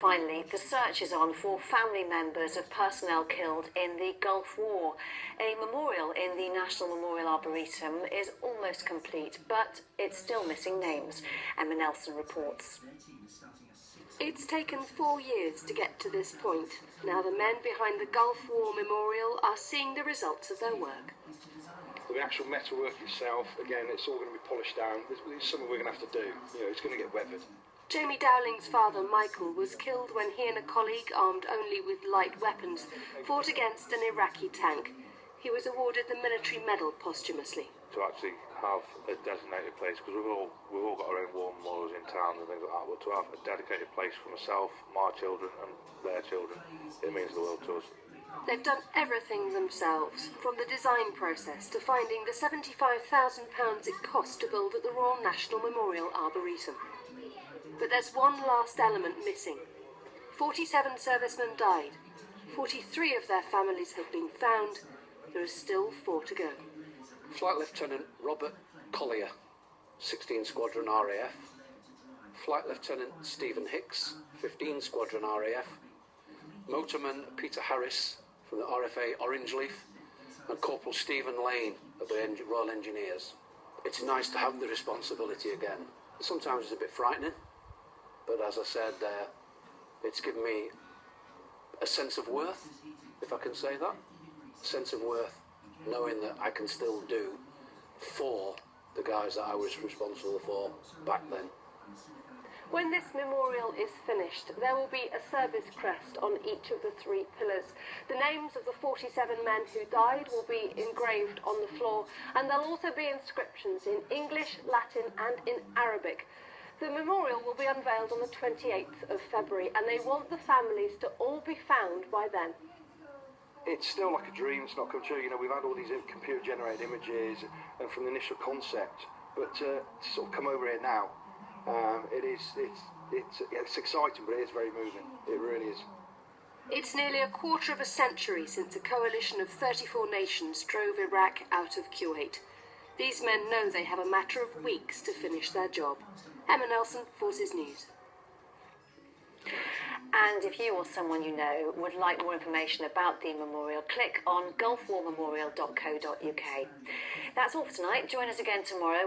Finally, the search is on for family members of personnel killed in the Gulf War. A memorial in the National Memorial Arboretum is almost complete, but it's still missing names. Emma Nelson reports. It's taken 4 years to get to this point. Now the men behind the Gulf War Memorial are seeing the results of their work. The actual metalwork itself, again, it's all going to be polished down. It's something we're going to have to do. It's going to get weathered. Jamie Dowling's father, Michael, was killed when he and a colleague, armed only with light weapons, fought against an Iraqi tank. He was awarded the Military Medal posthumously. To actually have a designated place, because we've all got our own war memorials in town and things like that, but to have a dedicated place for myself, my children and their children, it means the world to us. They've done everything themselves, from the design process to finding the £75,000 it cost to build at the Royal National Memorial Arboretum. But there's one last element missing. 47 servicemen died. 43 of their families have been found. There are still 4 to go. Flight Lieutenant Robert Collier, 16 Squadron RAF. Flight Lieutenant Stephen Hicks, 15 Squadron RAF. Motorman Peter Harris from the RFA Orange Leaf. And Corporal Stephen Lane of the Royal Engineers. It's nice to have the responsibility again. Sometimes it's a bit frightening, but as I said, it's given me a sense of worth, if I can say that. A sense of worth, knowing that I can still do for the guys that I was responsible for back then. When this memorial is finished, there will be a service crest on each of the 3 pillars. The names of the 47 men who died will be engraved on the floor, and there'll also be inscriptions in English, Latin and in Arabic. The memorial will be unveiled on the 28th of February, and they want the families to all be found by then. It's still like a dream. It's not come true. We've had all these computer-generated images and from the initial concept, but to sort of come over here now, it's exciting, but it is very moving. It really is. It's nearly a quarter of a century since a coalition of 34 nations drove Iraq out of Kuwait. These men know they have a matter of weeks to finish their job. Emma Nelson, Forces News. And if you or someone you know would like more information about the memorial, click on gulfwarmemorial.co.uk. That's all for tonight. Join us again tomorrow.